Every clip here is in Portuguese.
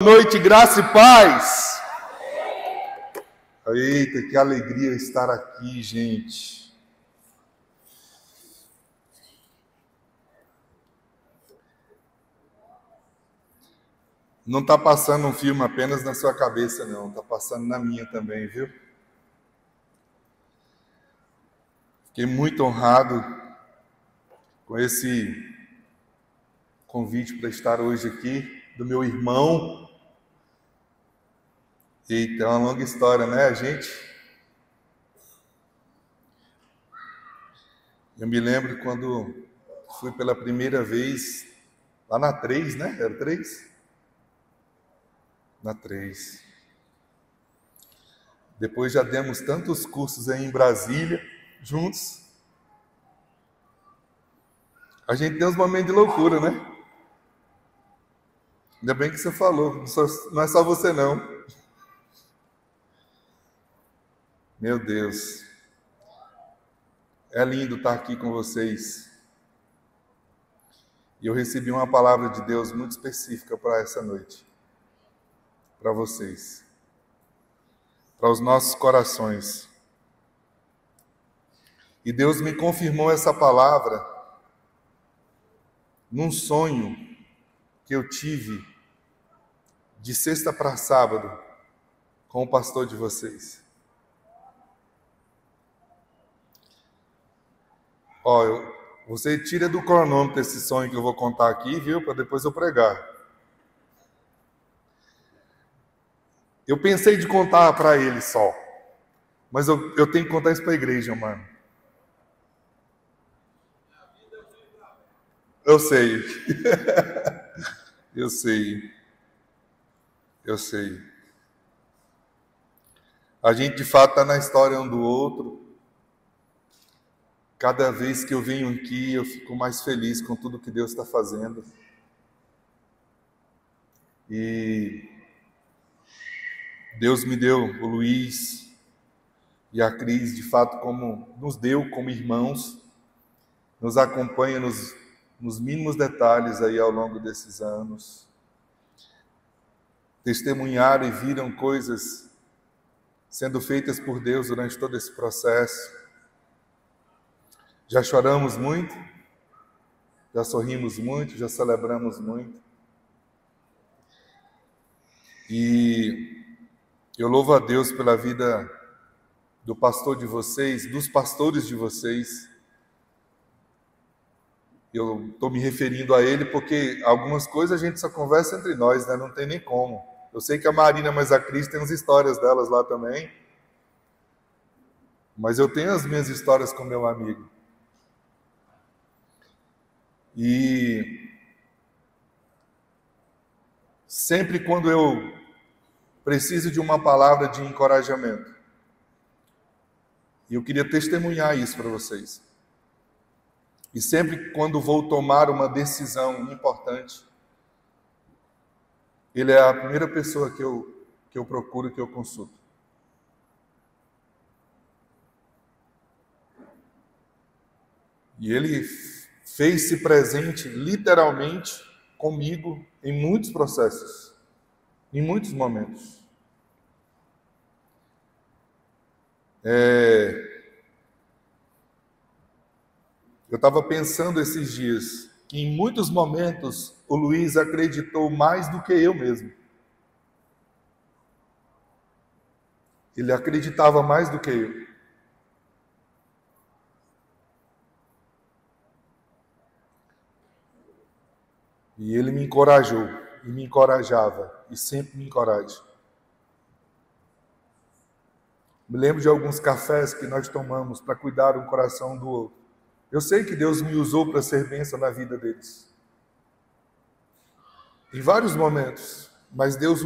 Boa noite, graça e paz. Eita, que alegria estar aqui, gente. Não está passando um filme apenas na sua cabeça, não. Está passando na minha também, viu? Fiquei muito honrado com esse convite para estar hoje aqui, do meu irmão. Eita, é uma longa história, né, gente? Eu me lembro quando fui pela primeira vez lá na 3, né? Era 3? Na 3. Depois já demos tantos cursos aí em Brasília, juntos. A gente tem uns momentos de loucura, né? Ainda bem que você falou, não é só você não. Meu Deus. É lindo estar aqui com vocês. E eu recebi uma palavra de Deus muito específica para essa noite. Para vocês. Para os nossos corações. E Deus me confirmou essa palavra num sonho que eu tive de sexta para sábado com o pastor de vocês. Você tira do cronômetro esse sonho que eu vou contar aqui, viu? Para depois eu pregar. Eu pensei de contar para ele só, mas eu tenho que contar isso para a igreja, mano. Eu sei. Eu sei. Eu sei. A gente de fato está na história um do outro. Cada vez que eu venho aqui, eu fico mais feliz com tudo que Deus está fazendo. E Deus me deu o Luiz e a Cris, de fato, como nos deu como irmãos, nos acompanha nos mínimos detalhes aí ao longo desses anos. Testemunharam e viram coisas sendo feitas por Deus durante todo esse processo. Já choramos muito, já sorrimos muito, já celebramos muito. E eu louvo a Deus pela vida do pastor de vocês, dos pastores de vocês. Eu estou me referindo a ele porque algumas coisas a gente só conversa entre nós, né? Não tem nem como. Eu sei que a Marina, mas a Cris tem as histórias delas lá também. Mas eu tenho as minhas histórias com meu amigo. E sempre quando eu preciso de uma palavra de encorajamento, e eu queria testemunhar isso para vocês. E sempre quando vou tomar uma decisão importante, ele é a primeira pessoa que eu procuro, que eu consulto. E ele fez-se presente, literalmente, comigo em muitos processos, em muitos momentos. Eu estava pensando esses dias que em muitos momentos o Luiz acreditou mais do que eu mesmo. Ele acreditava mais do que eu. E ele me encorajou, e me encorajava, e sempre me encoraja. Me lembro de alguns cafés que nós tomamos para cuidar do coração do outro. Eu sei que Deus me usou para ser bênção na vida deles. Em vários momentos, mas Deus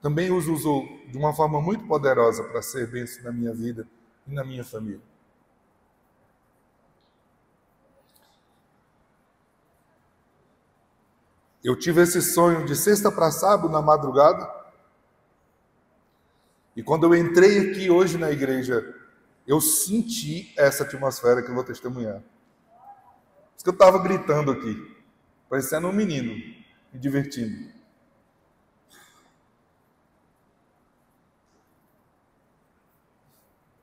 também os usou de uma forma muito poderosa para ser bênção na minha vida e na minha família. Eu tive esse sonho de sexta para sábado, na madrugada. E quando eu entrei aqui hoje na igreja, eu senti essa atmosfera que eu vou testemunhar. Por isso que eu estava gritando aqui, parecendo um menino, me divertindo.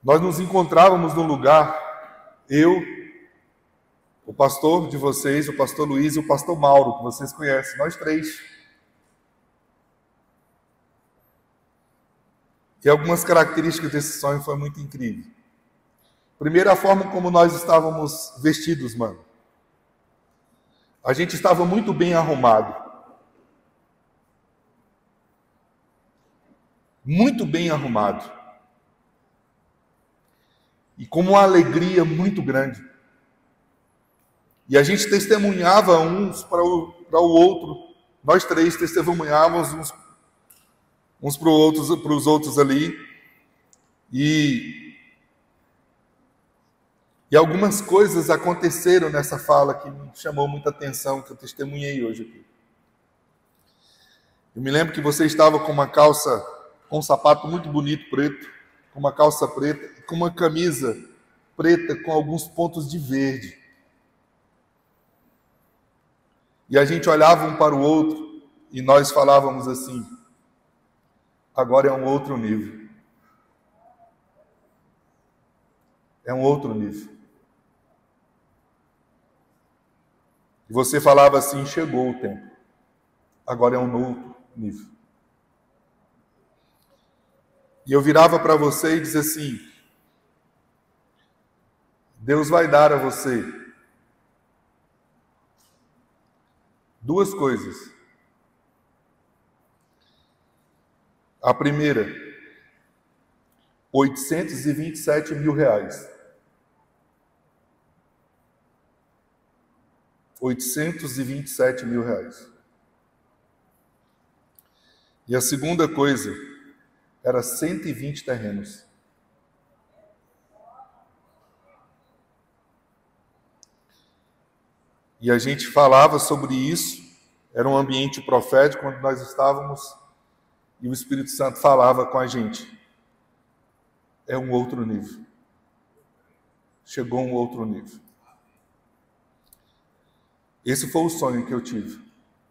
Nós nos encontrávamos num lugar, eu, o pastor de vocês, o pastor Luiz e o pastor Mauro, que vocês conhecem, nós três. E algumas características desse sonho foi muito incrível. Primeiro, a forma como nós estávamos vestidos, mano. A gente estava muito bem arrumado. Muito bem arrumado. E com uma alegria muito grande. E a gente testemunhava uns para o outro. Nós três testemunhávamos uns para os outros ali. E algumas coisas aconteceram nessa fala que me chamou muita atenção, que eu testemunhei hoje aqui. Eu me lembro que você estava com uma calça, com um sapato muito bonito, preto, com uma calça preta, e com uma camisa preta com alguns pontos de verde. E a gente olhava um para o outro e nós falávamos assim: agora é um outro nível. É um outro nível. E você falava assim: chegou o tempo. Agora é um novo nível. E eu virava para você e dizia assim: Deus vai dar a você duas coisas. A primeira, R$827 mil. R$827 mil. E a segunda coisa era 120 terrenos. E a gente falava sobre isso, era um ambiente profético onde nós estávamos, e o Espírito Santo falava com a gente. É um outro nível. Chegou um outro nível. Esse foi o sonho que eu tive,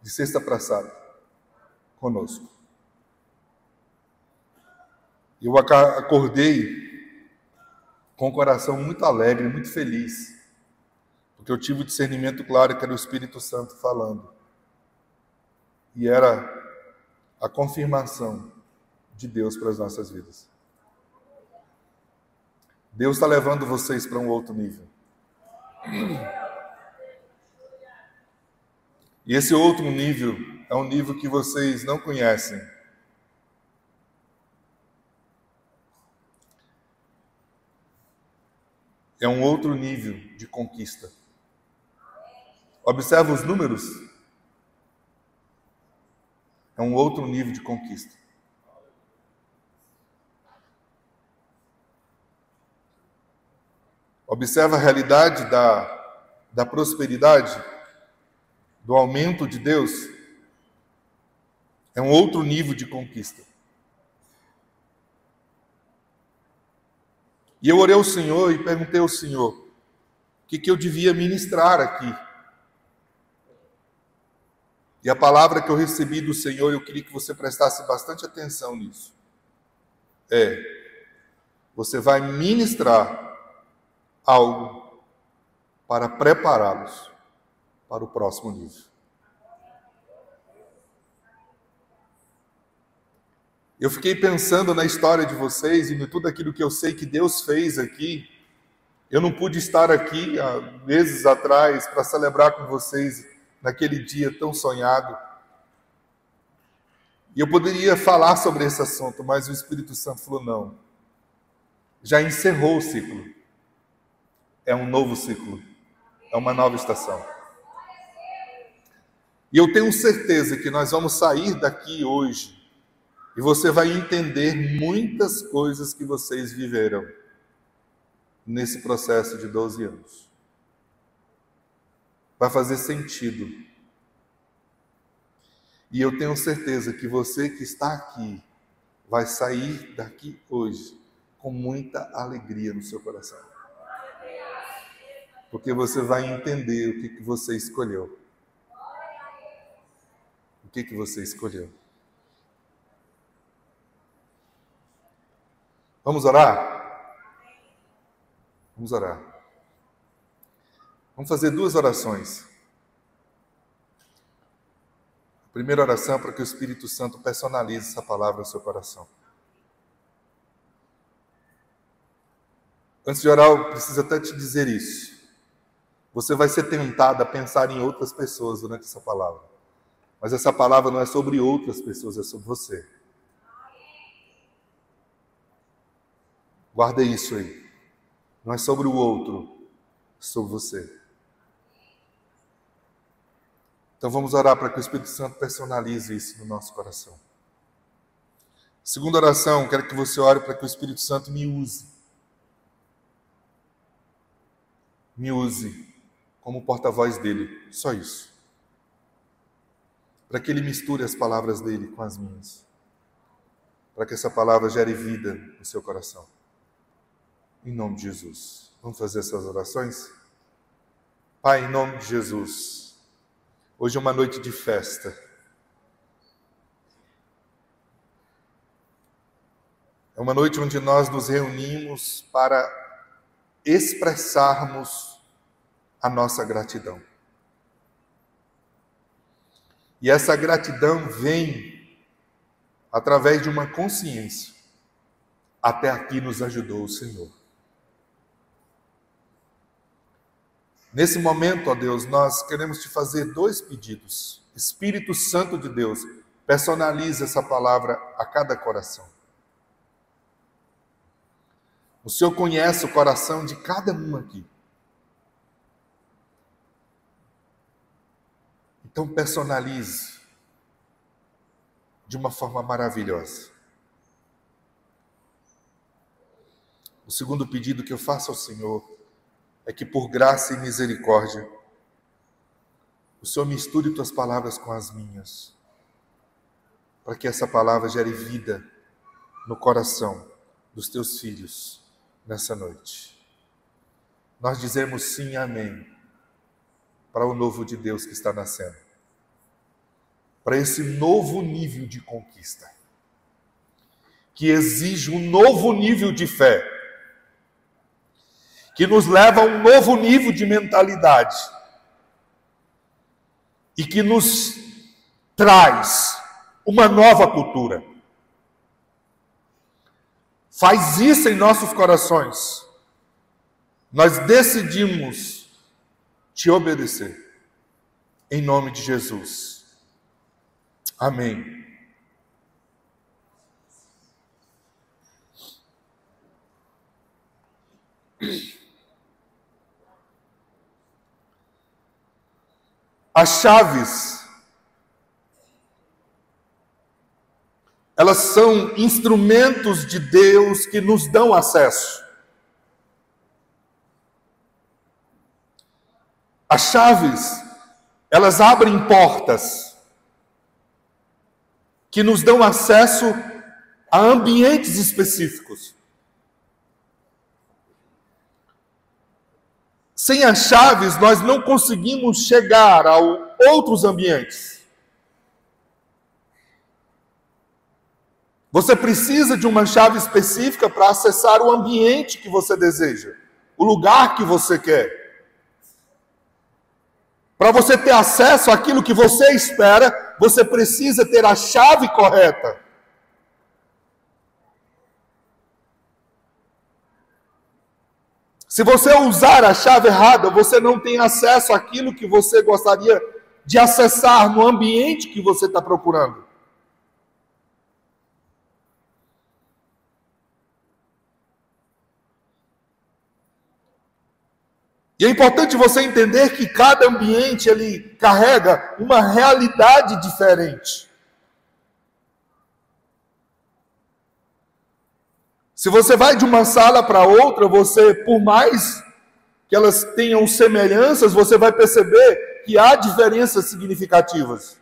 de sexta para sábado, conosco. Eu acordei com o coração muito alegre, muito feliz, porque eu tive o discernimento claro que era o Espírito Santo falando. E era a confirmação de Deus para as nossas vidas. Deus está levando vocês para um outro nível. E esse outro nível é um nível que vocês não conhecem. É um outro nível de conquista. Observa os números. É um outro nível de conquista. Observa a realidade da prosperidade, do aumento de Deus. É um outro nível de conquista. E eu orei ao Senhor e perguntei ao Senhor o que eu devia ministrar aqui. E a palavra que eu recebi do Senhor, eu queria que você prestasse bastante atenção nisso. Você vai ministrar algo para prepará-los para o próximo nível. Eu fiquei pensando na história de vocês e em tudo aquilo que eu sei que Deus fez aqui. Eu não pude estar aqui há meses atrás para celebrar com vocês naquele dia tão sonhado. E eu poderia falar sobre esse assunto, mas o Espírito Santo falou: não. Já encerrou o ciclo. É um novo ciclo. É uma nova estação. E eu tenho certeza que nós vamos sair daqui hoje e você vai entender muitas coisas que vocês viveram nesse processo de 12 anos. Vai fazer sentido. E eu tenho certeza que você que está aqui vai sair daqui hoje com muita alegria no seu coração. Porque você vai entender o que você escolheu. O que você escolheu. Vamos orar? Vamos orar. Vamos fazer 2 orações. A primeira oração é para que o Espírito Santo personalize essa palavra no seu coração. Antes de orar, eu preciso até te dizer isso. Você vai ser tentado a pensar em outras pessoas durante essa palavra. Mas essa palavra não é sobre outras pessoas, é sobre você. Guarda isso aí. Não é sobre o outro, é sobre você. Então vamos orar para que o Espírito Santo personalize isso no nosso coração. Segunda oração, quero que você ore para que o Espírito Santo me use. Me use como porta-voz dele, só isso. Para que ele misture as palavras dele com as minhas. Para que essa palavra gere vida no seu coração. Em nome de Jesus. Vamos fazer essas orações? Pai, em nome de Jesus. Hoje é uma noite de festa. É uma noite onde nós nos reunimos para expressarmos a nossa gratidão. E essa gratidão vem através de uma consciência. Até aqui nos ajudou o Senhor. Nesse momento, ó Deus, nós queremos te fazer 2 pedidos. Espírito Santo de Deus, personalize essa palavra a cada coração. O Senhor conhece o coração de cada um aqui. Então personalize de uma forma maravilhosa. O segundo pedido que eu faço ao Senhor é que por graça e misericórdia, o Senhor misture tuas palavras com as minhas, para que essa palavra gere vida no coração dos teus filhos nessa noite. Nós dizemos sim e amém para o novo de Deus que está nascendo, para esse novo nível de conquista, que exige um novo nível de fé, que nos leva a um novo nível de mentalidade e que nos traz uma nova cultura. Faz isso em nossos corações. Nós decidimos te obedecer. Em nome de Jesus. Amém. As chaves, elas são instrumentos de Deus que nos dão acesso. As chaves, elas abrem portas que nos dão acesso a ambientes específicos. Sem as chaves, nós não conseguimos chegar a outros ambientes. Você precisa de uma chave específica para acessar o ambiente que você deseja, o lugar que você quer. Para você ter acesso àquilo que você espera, você precisa ter a chave correta. Se você usar a chave errada, você não tem acesso àquilo que você gostaria de acessar no ambiente que você está procurando. E é importante você entender que cada ambiente ele carrega uma realidade diferente. Se você vai de uma sala para outra, você, por mais que elas tenham semelhanças, você vai perceber que há diferenças significativas.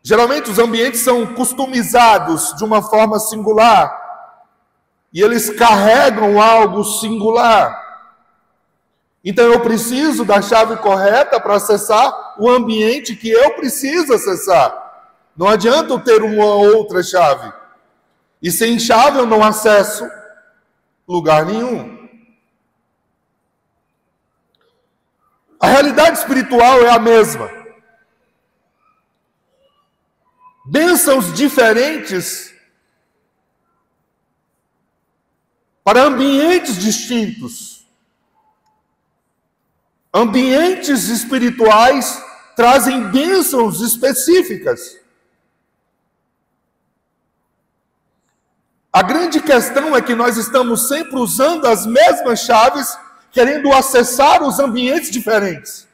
Geralmente os ambientes são customizados de uma forma singular e eles carregam algo singular. Então eu preciso da chave correta para acessar o ambiente que eu preciso acessar. Não adianta eu ter uma outra chave. E sem chave eu não acesso Lugar nenhum. A realidade espiritual é a mesma. Bênçãos diferentes para ambientes distintos. Ambientes espirituais trazem bênçãos específicas. A grande questão é que nós estamos sempre usando as mesmas chaves, querendo acessar os ambientes diferentes.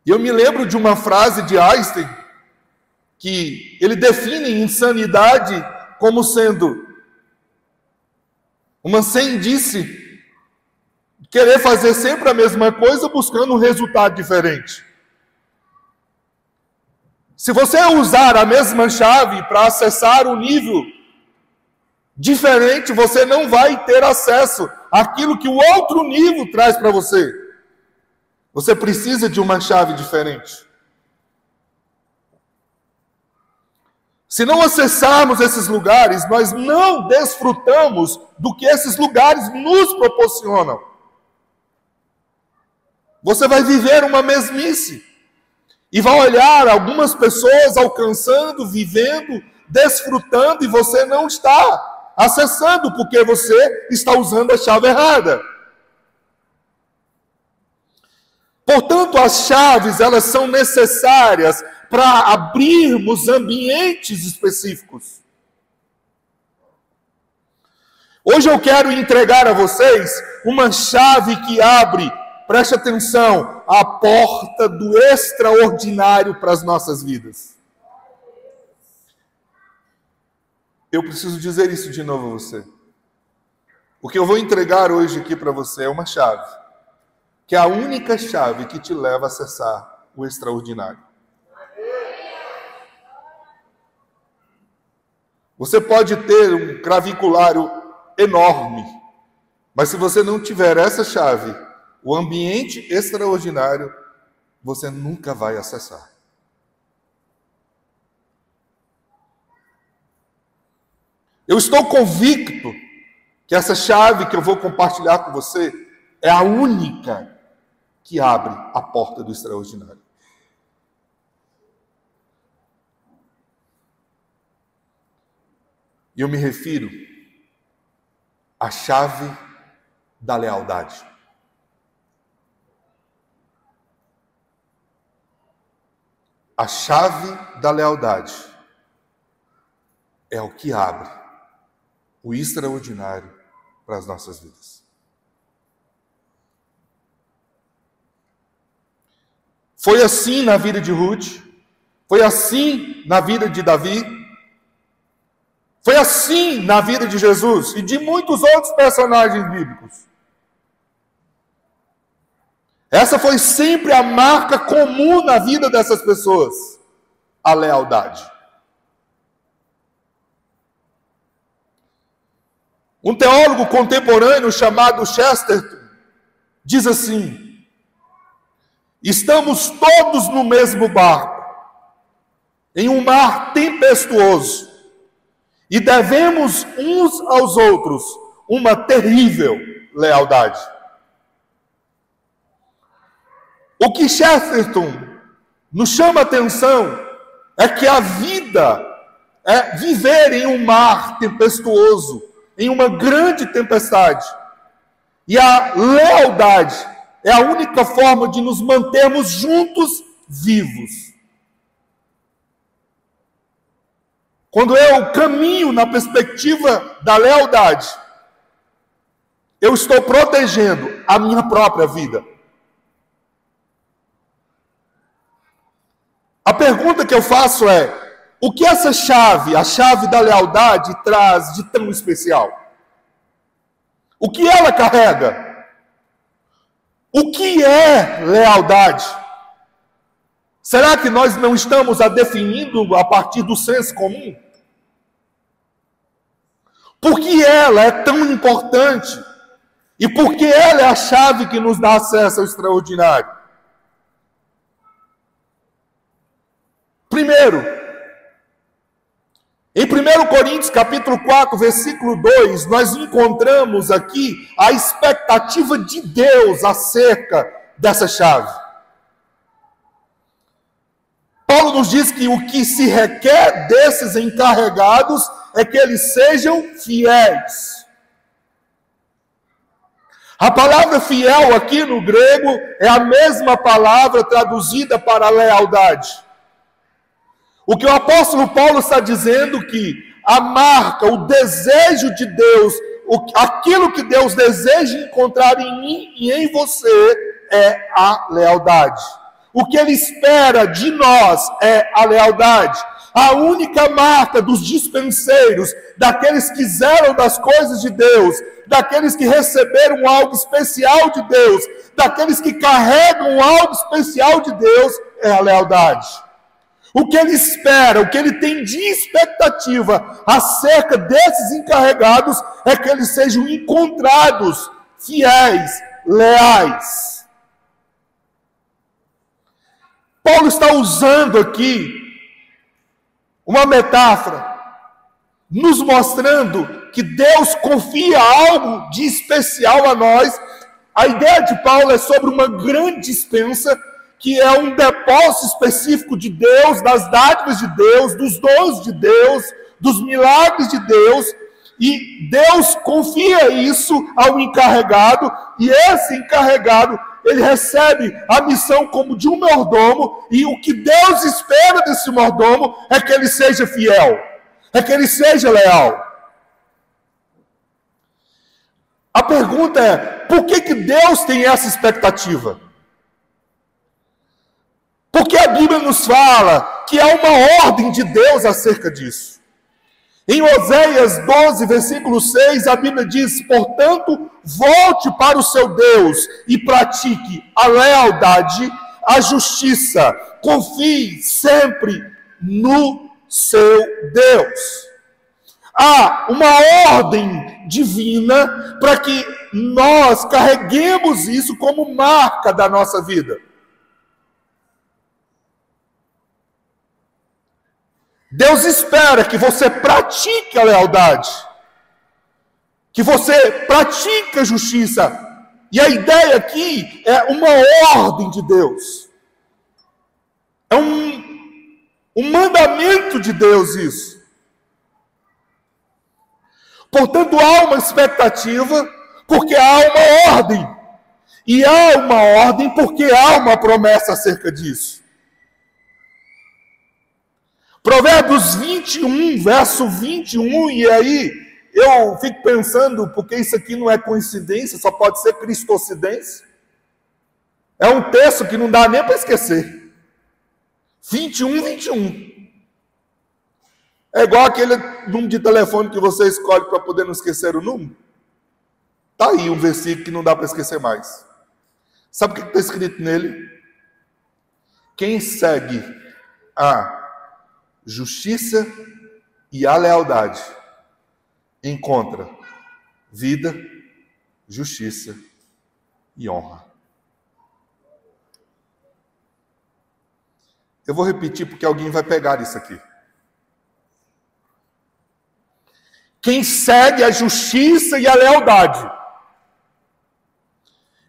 E eu me lembro de uma frase de Einstein, que ele define insanidade como sendo uma sandice, querer fazer sempre a mesma coisa buscando um resultado diferente. Se você usar a mesma chave para acessar um nível diferente, você não vai ter acesso àquilo que o outro nível traz para você. Você precisa de uma chave diferente. Se não acessarmos esses lugares, nós não desfrutamos do que esses lugares nos proporcionam. Você vai viver uma mesmice. E vai olhar algumas pessoas alcançando, vivendo, desfrutando, e você não está acessando, porque você está usando a chave errada. Portanto, as chaves, elas são necessárias para abrirmos ambientes específicos. Hoje eu quero entregar a vocês uma chave que abre, preste atenção, a porta do extraordinário para as nossas vidas. Eu preciso dizer isso de novo a você. O que eu vou entregar hoje aqui para você é uma chave, que é a única chave que te leva a acessar o extraordinário. Você pode ter um craviculário enorme, mas se você não tiver essa chave, o ambiente extraordinário, você nunca vai acessar. Eu estou convicto que essa chave que eu vou compartilhar com você é a única que abre a porta do extraordinário. E eu me refiro à chave da lealdade. A chave da lealdade é o que abre o extraordinário para as nossas vidas. Foi assim na vida de Ruth, foi assim na vida de Davi, foi assim na vida de Jesus e de muitos outros personagens bíblicos. Essa foi sempre a marca comum na vida dessas pessoas, a lealdade. Um teólogo contemporâneo chamado Chesterton diz assim: estamos todos no mesmo barco, em um mar tempestuoso, e devemos uns aos outros uma terrível lealdade. O que Chesterton nos chama a atenção é que a vida é viver em um mar tempestuoso, em uma grande tempestade. E a lealdade é a única forma de nos mantermos juntos, vivos. Quando eu caminho na perspectiva da lealdade, eu estou protegendo a minha própria vida. A pergunta que eu faço é: o que essa chave, a chave da lealdade, traz de tão especial? O que ela carrega? O que é lealdade? Será que nós não estamos a definindo a partir do senso comum? Por que ela é tão importante? E por que ela é a chave que nos dá acesso ao extraordinário? Primeiro, 1 Coríntios capítulo 4, versículo 2, nós encontramos aqui a expectativa de Deus acerca dessa chave. Paulo nos diz que o que se requer desses encarregados é que eles sejam fiéis. A palavra fiel aqui no grego é a mesma palavra traduzida para lealdade. O que o apóstolo Paulo está dizendo que a marca, o desejo de Deus, aquilo que Deus deseja encontrar em mim e em você é a lealdade. O que Ele espera de nós é a lealdade. A única marca dos dispenseiros, daqueles que zelam das coisas de Deus, daqueles que receberam algo especial de Deus, daqueles que carregam algo especial de Deus, é a lealdade. O que Ele espera, o que Ele tem de expectativa acerca desses encarregados é que eles sejam encontrados fiéis, leais. Paulo está usando aqui uma metáfora, nos mostrando que Deus confia algo de especial a nós. A ideia de Paulo é sobre uma grande dispensa, que é um depósito específico de Deus, das dádivas de Deus, dos dons de Deus, dos milagres de Deus, e Deus confia isso ao encarregado, e esse encarregado, ele recebe a missão como de um mordomo, e o que Deus espera desse mordomo é que ele seja fiel, é que ele seja leal. A pergunta é, por que Deus tem essa expectativa? Porque a Bíblia nos fala que há uma ordem de Deus acerca disso. Em Oséias 12, versículo 6, a Bíblia diz: portanto, volte para o seu Deus e pratique a lealdade, a justiça. Confie sempre no seu Deus. Há uma ordem divina para que nós carreguemos isso como marca da nossa vida. Deus espera que você pratique a lealdade, que você pratique a justiça. E a ideia aqui é uma ordem de Deus. É um mandamento de Deus isso. Portanto, há uma expectativa, porque há uma ordem. E há uma ordem porque há uma promessa acerca disso. Provérbios 21, verso 21, e aí eu fico pensando, porque isso aqui não é coincidência, só pode ser cristocidência. É um texto que não dá nem para esquecer. 21. É igual aquele número de telefone que você escolhe para poder não esquecer o número. Está aí um versículo que não dá para esquecer mais. Sabe o que está escrito nele? Quem segue a justiça e a lealdade encontra vida, justiça e honra. Eu vou repetir porque alguém vai pegar isso aqui. Quem segue a justiça e a lealdade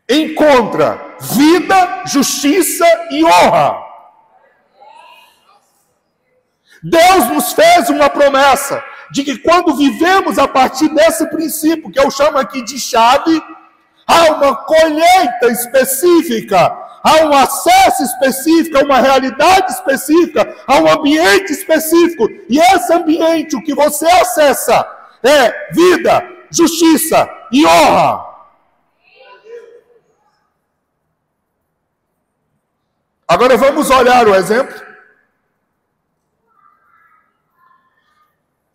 encontra vida, justiça e honra. Deus nos fez uma promessa de que quando vivemos a partir desse princípio, que eu chamo aqui de chave, há uma colheita específica, há um acesso específico, há uma realidade específica, há um ambiente específico. E esse ambiente, o que você acessa, é vida, justiça e honra. Agora vamos olhar o exemplo.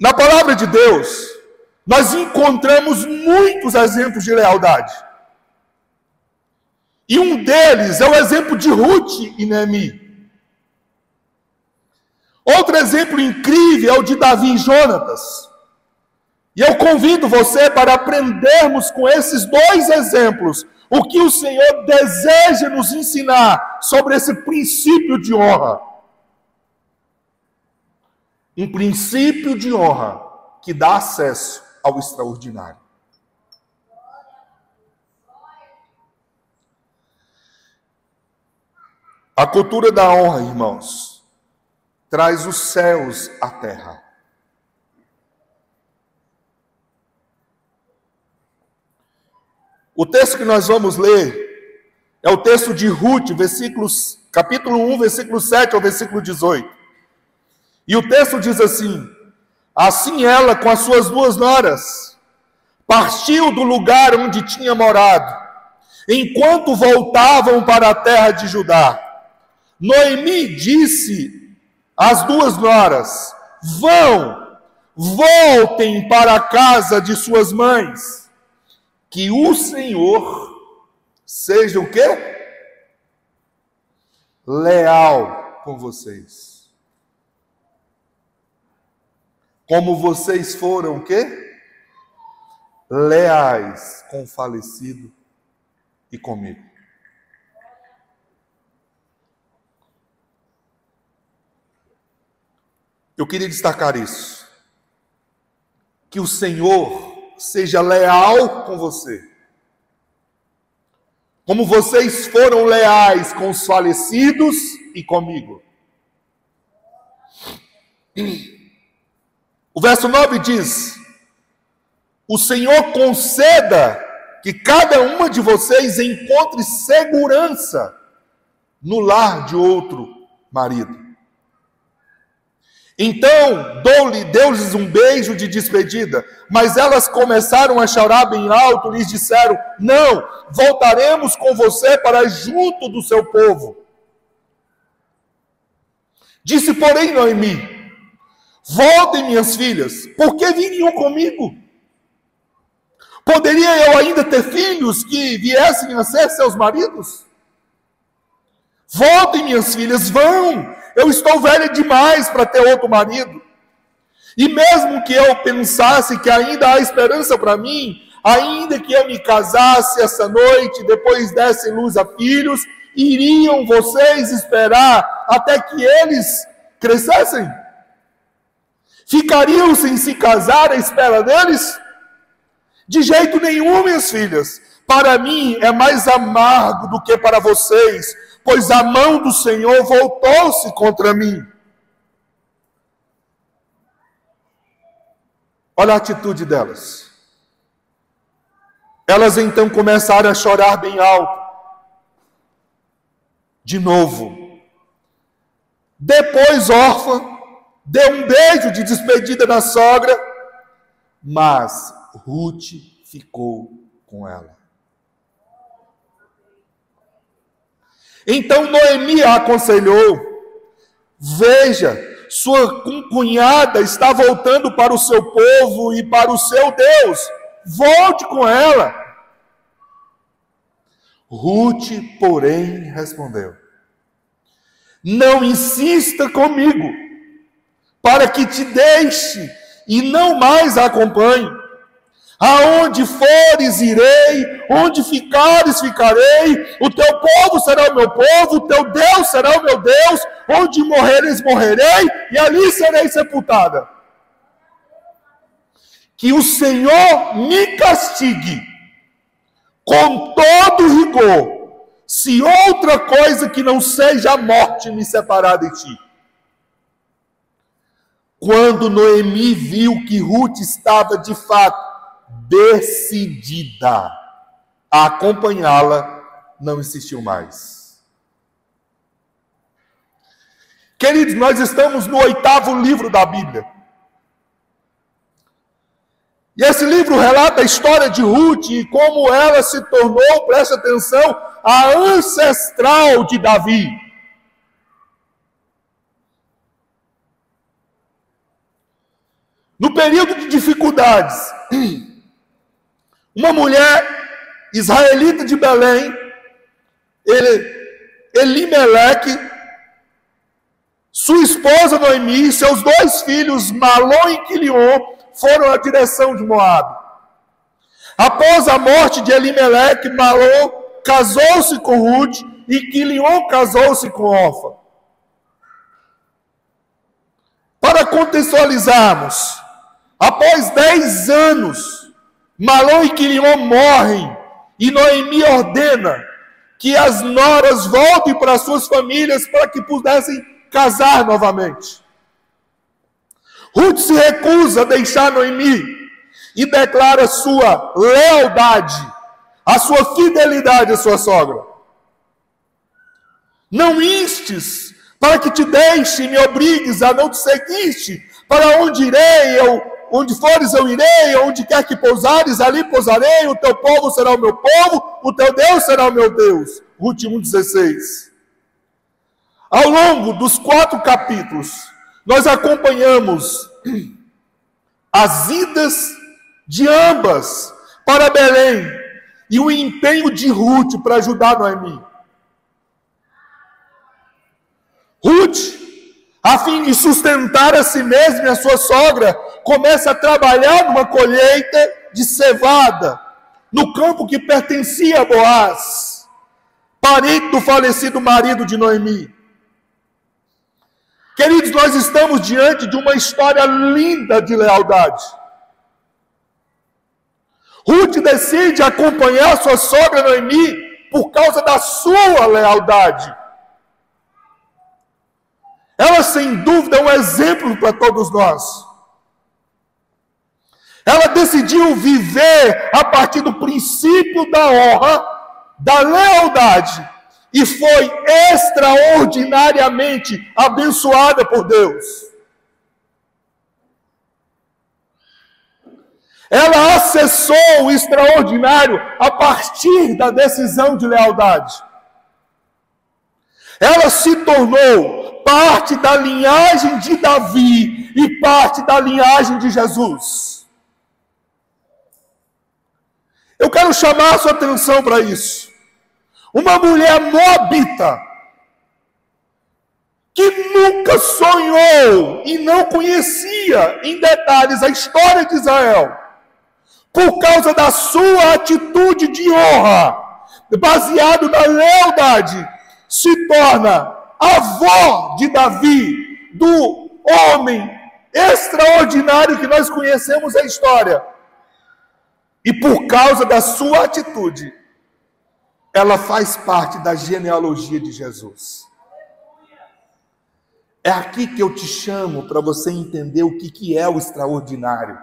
Na palavra de Deus, nós encontramos muitos exemplos de lealdade. E um deles é o exemplo de Ruth e Noemi. Outro exemplo incrível é o de Davi e Jonatas. E eu convido você para aprendermos com esses dois exemplos o que o Senhor deseja nos ensinar sobre esse princípio de honra. um princípio de honra que dá acesso ao extraordinário. A cultura da honra, irmãos, traz os céus à terra. O texto que nós vamos ler é o texto de Ruth, capítulo 1, versículo 7 ao versículo 18. E o texto diz assim: assim ela, com as suas 2 noras, partiu do lugar onde tinha morado, enquanto voltavam para a terra de Judá. Noemi disse às 2 noras: voltem para a casa de suas mães, que o Senhor seja o quê? Leal com vocês. Como vocês foram o quê? Leais com o falecido e comigo. Eu queria destacar isso. Que o Senhor seja leal com você. Como vocês foram leais com os falecidos e comigo. O verso 9 diz: o Senhor conceda que cada uma de vocês encontre segurança no lar de outro marido. Então, deu-lhes um beijo de despedida, mas elas começaram a chorar bem alto, lhes disseram: não, voltaremos com você para junto do seu povo. Disse, porém, Noemi: voltem, minhas filhas, por que viriam comigo? Poderia eu ainda ter filhos que viessem a ser seus maridos? Voltem, minhas filhas, vão. Eu estou velha demais para ter outro marido. E mesmo que eu pensasse que ainda há esperança para mim, ainda que eu me casasse essa noite, depois desse luz a filhos, iriam vocês esperar até que eles crescessem? Ficariam sem se casar à espera deles? De jeito nenhum, minhas filhas. Para mim é mais amargo do que para vocês, pois a mão do Senhor voltou-se contra mim. Olha a atitude delas. Elas então começaram a chorar bem alto. De novo. Depois Orfa deu um beijo de despedida na sogra, mas Ruth ficou com ela. Então Noemi a aconselhou: veja, sua cunhada está voltando para o seu povo e para o seu Deus. Volte com ela. Ruth, porém, respondeu: não insista comigo, para que te deixe e não mais a acompanhe. Aonde fores, irei, onde ficares, ficarei, o teu povo será o meu povo, o teu Deus será o meu Deus, onde morreres, morrerei, e ali serei sepultada. Que o Senhor me castigue com todo rigor, se outra coisa que não seja a morte me separar de ti. Quando Noemi viu que Ruth estava de fato decidida a acompanhá-la, não insistiu mais. Queridos, nós estamos no 8º livro da Bíblia. E esse livro relata a história de Ruth e como ela se tornou, preste atenção, a ancestral de Davi. No período de dificuldades, uma mulher israelita de Belém, Elimeleque, sua esposa Noemi e seus 2 filhos, Malom e Quilion, foram à direção de Moabe. Após a morte de Elimeleque, Malom casou-se com Ruth e Quilion casou-se com Orfa. Para para contextualizarmos, após 10 anos, Malom e Quilion morrem, e Noemi ordena que as noras voltem para suas famílias para que pudessem casar novamente. Ruth se recusa a deixar Noemi e declara sua lealdade, a sua fidelidade à sua sogra. Não instes para que te deixe e me obrigues a não te seguir, para onde irei, onde fores eu irei, onde quer que pousares, ali pousarei, o teu povo será o meu povo, o teu Deus será o meu Deus. Ruth 1,16. Ao longo dos 4 capítulos, nós acompanhamos as idas de ambas para Belém e o empenho de Ruth para ajudar Noemi. Ruth, a fim de sustentar a si mesma e a sua sogra, começa a trabalhar numa colheita de cevada, no campo que pertencia a Boaz, parente do falecido marido de Noemi. Queridos, nós estamos diante de uma história linda de lealdade. Ruth decide acompanhar sua sogra Noemi por causa da sua lealdade. Ela, sem dúvida, é um exemplo para todos nós. Ela decidiu viver a partir do princípio da honra, da lealdade, e foi extraordinariamente abençoada por Deus. Ela acessou o extraordinário a partir da decisão de lealdade. Ela se tornou parte da linhagem de Davi e parte da linhagem de Jesus. Eu quero chamar a sua atenção para isso. Uma mulher moabita, que nunca sonhou e não conhecia em detalhes a história de Israel, por causa da sua atitude de honra, baseado na lealdade, se torna avó de Davi, do homem extraordinário que nós conhecemos a história. E por causa da sua atitude, ela faz parte da genealogia de Jesus. É aqui que eu te chamo para você entender o que é o extraordinário.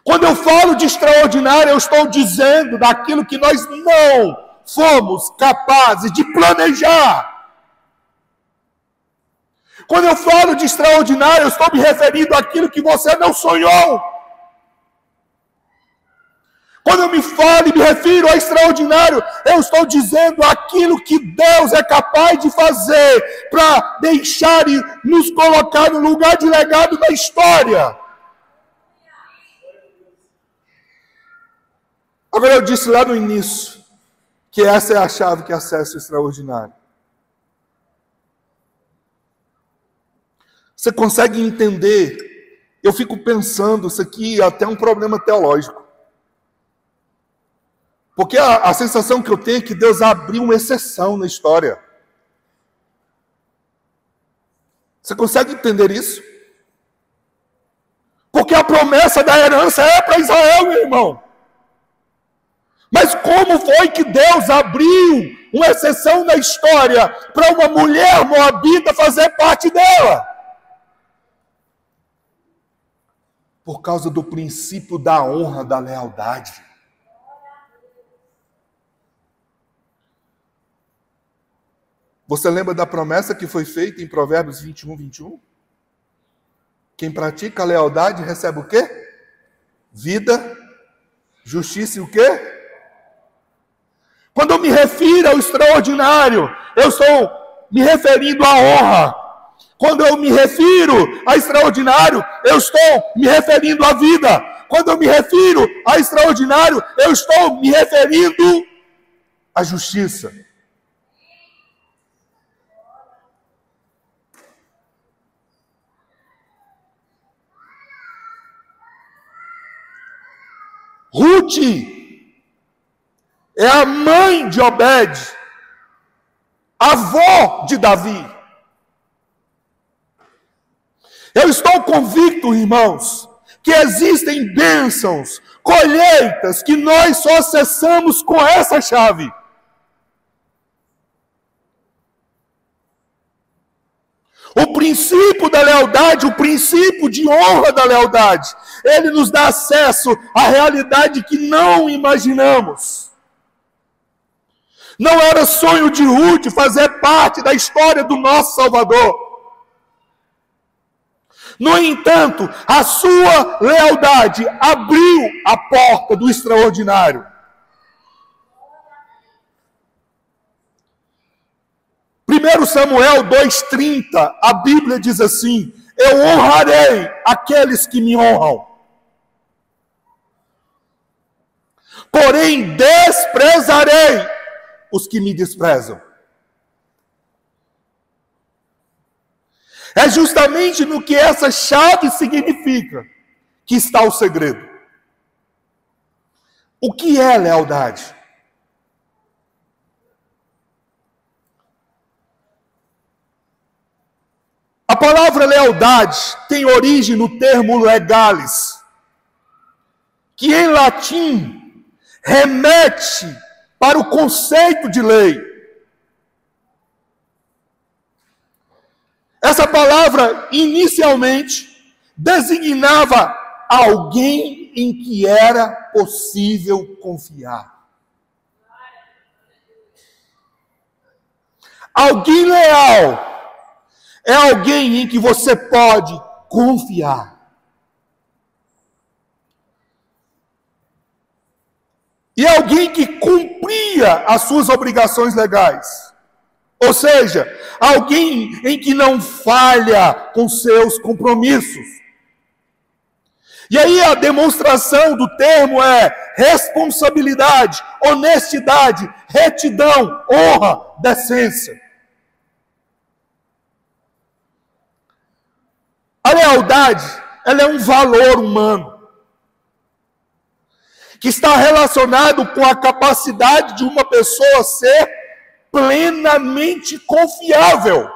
Quando eu falo de extraordinário, eu estou dizendo daquilo que nós não fomos capazes de planejar. Quando eu falo de extraordinário, eu estou me referindo àquilo que você não sonhou. Quando eu me falo e me refiro a extraordinário, eu estou dizendo aquilo que Deus é capaz de fazer para deixar e nos colocar no lugar de legado da história. Agora, eu disse lá no início que essa é a chave que acessa o extraordinário. Você consegue entender? Eu fico pensando, isso aqui é até um problema teológico. Porque a sensação que eu tenho é que Deus abriu uma exceção na história. Você consegue entender isso? Porque a promessa da herança é para Israel, meu irmão. Mas como foi que Deus abriu uma exceção na história para uma mulher moabita fazer parte dela? Por causa do princípio da honra, da lealdade. Você lembra da promessa que foi feita em Provérbios 21, 21? Quem pratica a lealdade recebe o quê? Vida, justiça e o quê? Quando eu me refiro ao extraordinário, eu estou me referindo à honra. Quando eu me refiro a extraordinário, eu estou me referindo à vida. Quando eu me refiro a extraordinário, eu estou me referindo à justiça. Ruth é a mãe de Obed, avó de Davi. Eu estou convicto, irmãos, que existem bênçãos, colheitas, que nós só acessamos com essa chave. O princípio da lealdade, o princípio de honra da lealdade, ele nos dá acesso à realidade que não imaginamos. Não era sonho de Ruth fazer parte da história do nosso Salvador. No entanto, a sua lealdade abriu a porta do extraordinário. 1 Samuel 2,30, a Bíblia diz assim: eu honrarei aqueles que me honram, porém desprezarei os que me desprezam. É justamente no que essa chave significa que está o segredo. O que é lealdade? A palavra lealdade tem origem no termo legalis, que em latim remete para o conceito de lei. Essa palavra, inicialmente, designava alguém em que era possível confiar. Alguém leal é alguém em que você pode confiar. E alguém que cumpria as suas obrigações legais. Ou seja, alguém em que não falha com seus compromissos. E aí a demonstração do termo é responsabilidade, honestidade, retidão, honra, decência. A lealdade, ela é um valor humano que está relacionado com a capacidade de uma pessoa ser plenamente confiável.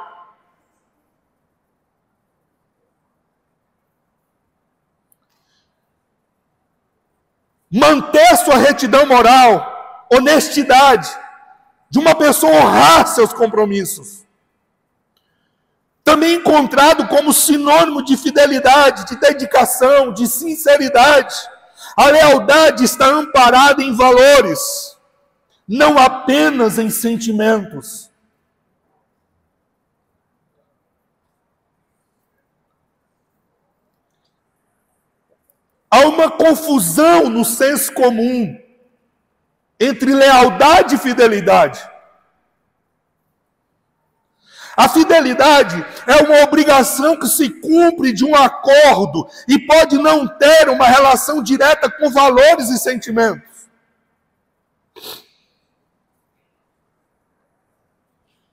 Manter sua retidão moral, honestidade, de uma pessoa honrar seus compromissos. Também encontrado como sinônimo de fidelidade, de dedicação, de sinceridade. A lealdade está amparada em valores, não apenas em sentimentos. Há uma confusão no senso comum entre lealdade e fidelidade. A fidelidade é uma obrigação que se cumpre de um acordo e pode não ter uma relação direta com valores e sentimentos.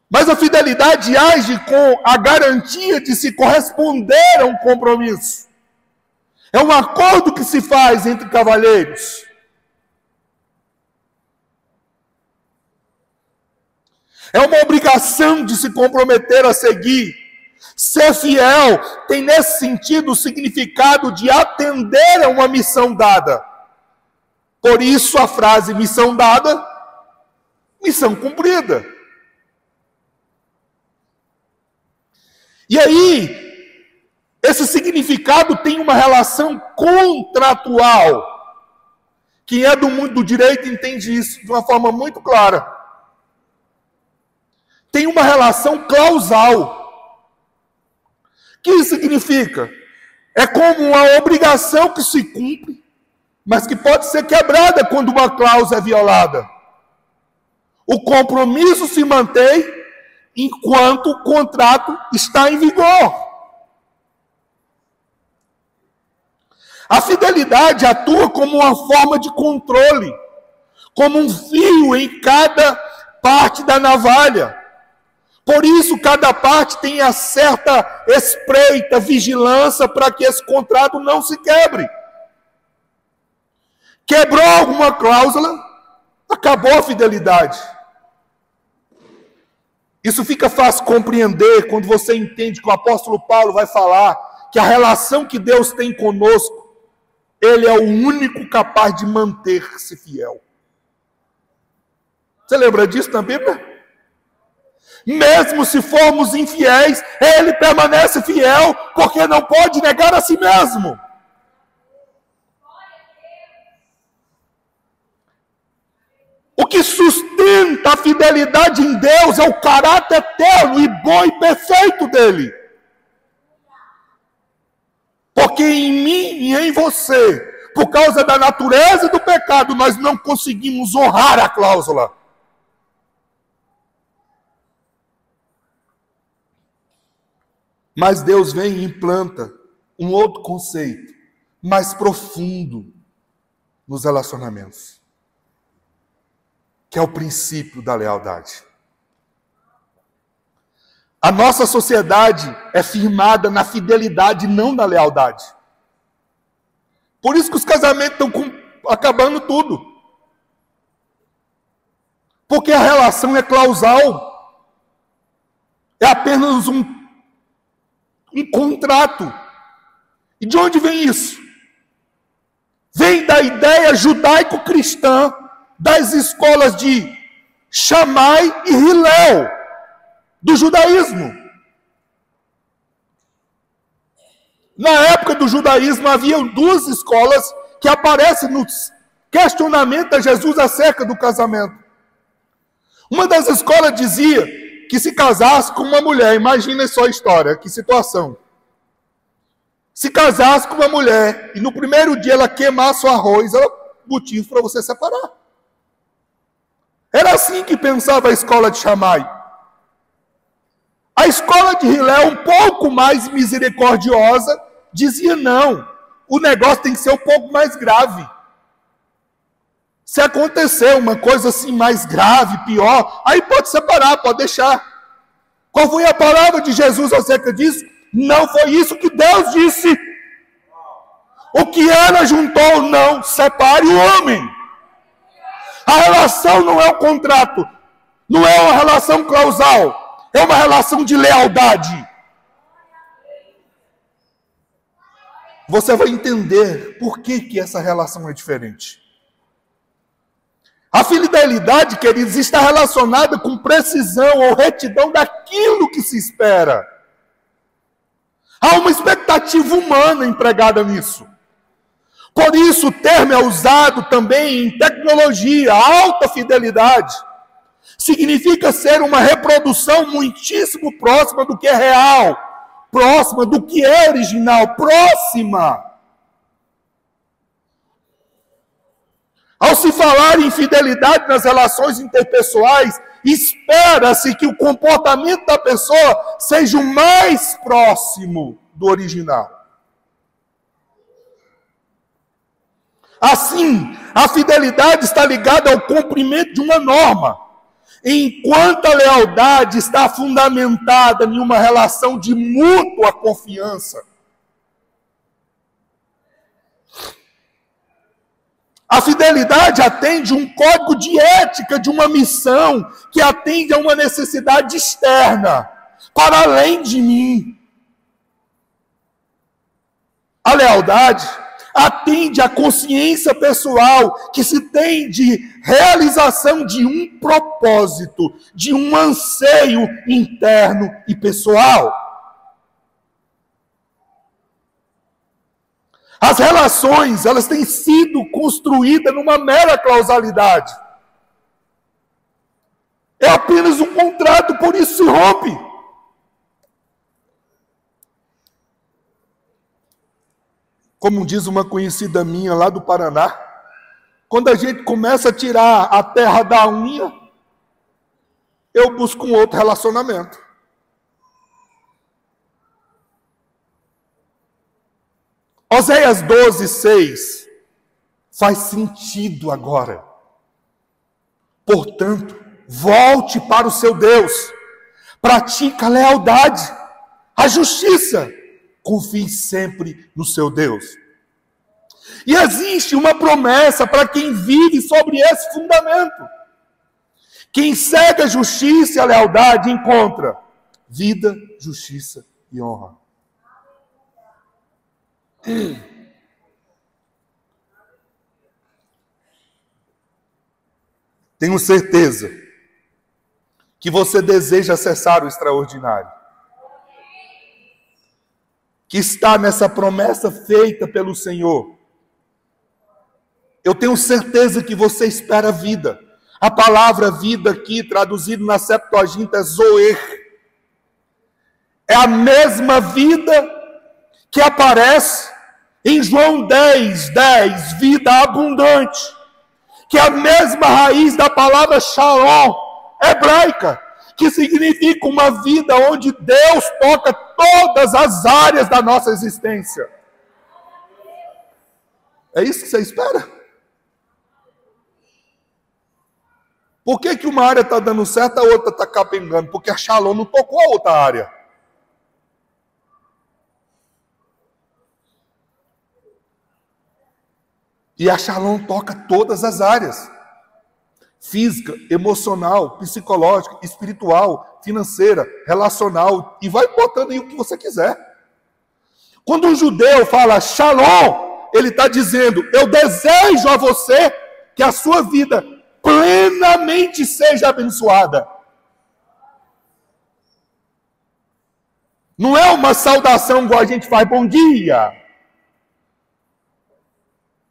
Mas a fidelidade age com a garantia de se corresponder a um compromisso. É um acordo que se faz entre cavalheiros. É uma obrigação de se comprometer a seguir. Ser fiel tem nesse sentido o significado de atender a uma missão dada. Por isso a frase missão dada, missão cumprida. E aí, esse significado tem uma relação contratual. Quem é do mundo do direito entende isso de uma forma muito clara. Tem uma relação clausal. O que isso significa? É como uma obrigação que se cumpre, mas que pode ser quebrada quando uma cláusula é violada. O compromisso se mantém enquanto o contrato está em vigor. A fidelidade atua como uma forma de controle, como um fio em cada parte da navalha. Por isso, cada parte tem a certa espreita, vigilância para que esse contrato não se quebre. Quebrou alguma cláusula, acabou a fidelidade. Isso fica fácil compreender quando você entende que o apóstolo Paulo vai falar que a relação que Deus tem conosco, Ele é o único capaz de manter-se fiel. Você lembra disso na Bíblia? Mesmo se formos infiéis, Ele permanece fiel, porque não pode negar a si mesmo. O que sustenta a fidelidade em Deus é o caráter eterno e bom e perfeito dele. Porque em mim e em você, por causa da natureza do pecado, nós não conseguimos honrar a cláusula. Mas Deus vem e implanta um outro conceito, mais profundo nos relacionamentos, que é o princípio da lealdade. A nossa sociedade é firmada na fidelidade, não na lealdade. Por isso que os casamentos estão acabando tudo. Porque a relação é clausal. É apenas um contrato. E de onde vem isso? Vem da ideia judaico-cristã das escolas de Shammai e Hillel, do judaísmo. Na época do judaísmo, havia duas escolas que aparecem no questionamento a Jesus acerca do casamento. Uma das escolas dizia que se casasse com uma mulher, imagina só a história, que situação. Se casasse com uma mulher e no primeiro dia ela queimasse o arroz, era motivo para você separar. Era assim que pensava a escola de Shammai. A escola de Hillel, um pouco mais misericordiosa, dizia não, o negócio tem que ser um pouco mais grave. Se acontecer uma coisa assim mais grave, pior, aí pode separar, pode deixar. Qual foi a palavra de Jesus acerca disso? Não foi isso que Deus disse. O que ela juntou, não separe o homem. A relação não é um contrato, não é uma relação clausal, é uma relação de lealdade. Você vai entender por que essa relação é diferente. A fidelidade, queridos, está relacionada com precisão ou retidão daquilo que se espera. Há uma expectativa humana empregada nisso. Por isso, o termo é usado também em tecnologia. Alta fidelidade significa ser uma reprodução muitíssimo próxima do que é real, próxima do que é original, próxima. Ao se falar em fidelidade nas relações interpessoais, espera-se que o comportamento da pessoa seja o mais próximo do original. Assim, a fidelidade está ligada ao cumprimento de uma norma, enquanto a lealdade está fundamentada em uma relação de mútua confiança. A fidelidade atende um código de ética de uma missão que atende a uma necessidade externa, para além de mim. A lealdade atende à consciência pessoal que se tem de realização de um propósito, de um anseio interno e pessoal. As relações, elas têm sido construídas numa mera clausalidade. É apenas um contrato, por isso se rompe. Como diz uma conhecida minha lá do Paraná, quando a gente começa a tirar a terra da unha, eu busco um outro relacionamento. Oséias 12:6 faz sentido agora. Portanto, volte para o seu Deus, pratique a lealdade, a justiça, confie sempre no seu Deus. E existe uma promessa para quem vive sobre esse fundamento. Quem segue a justiça e a lealdade encontra vida, justiça e honra. Tenho certeza que você deseja acessar o extraordinário, que está nessa promessa feita pelo Senhor. Eu tenho certeza que você espera vida. A palavra vida aqui, traduzido na Septuaginta, é zoer. É a mesma vida que aparece em João 10:10, vida abundante, que é a mesma raiz da palavra shalom, hebraica, que significa uma vida onde Deus toca todas as áreas da nossa existência. É isso que você espera? Por que uma área está dando certo, a outra está capengando? Porque a shalom não tocou a outra área. E a shalom toca todas as áreas. Física, emocional, psicológica, espiritual, financeira, relacional. E vai botando aí o que você quiser. Quando um judeu fala shalom, ele está dizendo, eu desejo a você que a sua vida plenamente seja abençoada. Não é uma saudação igual a gente faz, bom dia.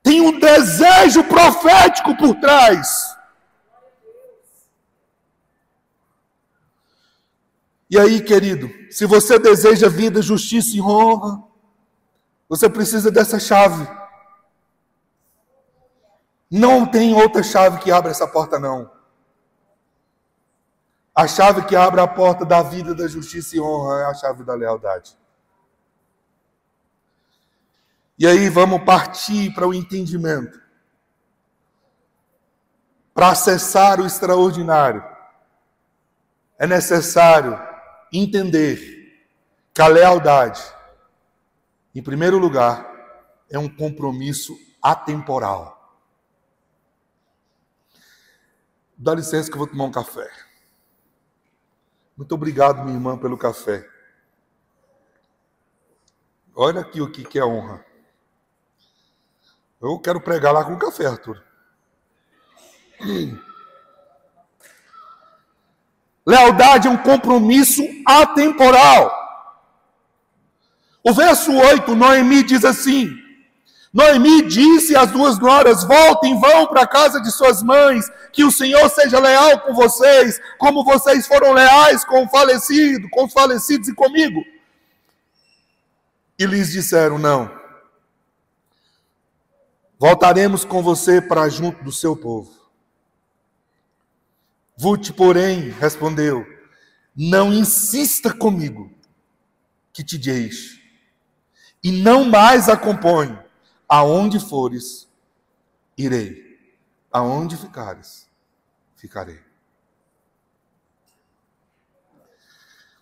Tem um desejo profético por trás. E aí, querido, se você deseja vida, justiça e honra, você precisa dessa chave. Não tem outra chave que abra essa porta, não. A chave que abre a porta da vida, da justiça e honra é a chave da lealdade. E aí vamos partir para o entendimento. Para acessar o extraordinário, é necessário entender que a lealdade, em primeiro lugar, é um compromisso atemporal. Dá licença que eu vou tomar um café. Muito obrigado, minha irmã, pelo café. Olha aqui o que é honra. Eu quero pregar lá com café, Arthur. Lealdade é um compromisso atemporal. O verso 8, Noemi diz assim: Noemi disse às 2 noras, voltem, vão para a casa de suas mães, que o Senhor seja leal com vocês, como vocês foram leais com os falecidos e comigo. E lhes disseram, não. Voltaremos com você para junto do seu povo. Ruth, porém, respondeu, não insista comigo, que te deixe, e não mais acompanhe. Aonde fores, irei. Aonde ficares, ficarei.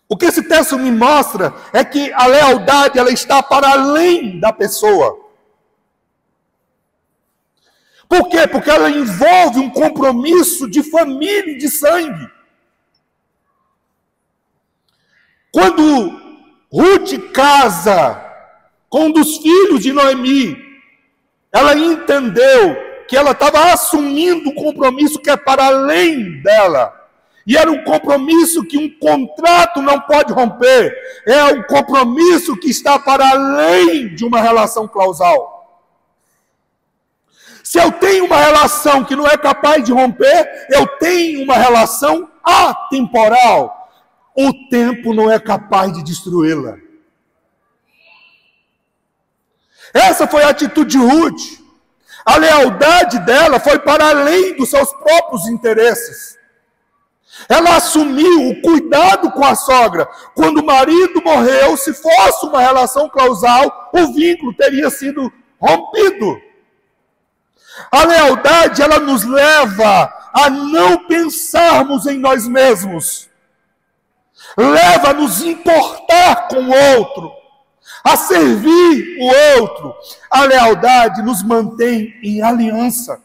O que esse texto me mostra é que a lealdade ela está para além da pessoa. Por quê? Porque ela envolve um compromisso de família e de sangue. Quando Ruth casa com um dos filhos de Noemi, ela entendeu que ela estava assumindo um compromisso que é para além dela. E era um compromisso que um contrato não pode romper. É um compromisso que está para além de uma relação clausal. Se eu tenho uma relação que não é capaz de romper, eu tenho uma relação atemporal. O tempo não é capaz de destruí-la. Essa foi a atitude de Ruth. A lealdade dela foi para além dos seus próprios interesses. Ela assumiu o cuidado com a sogra. Quando o marido morreu, se fosse uma relação clausal, o vínculo teria sido rompido. A lealdade, ela nos leva a não pensarmos em nós mesmos. Leva a nos importar com o outro, a servir o outro. A lealdade nos mantém em aliança.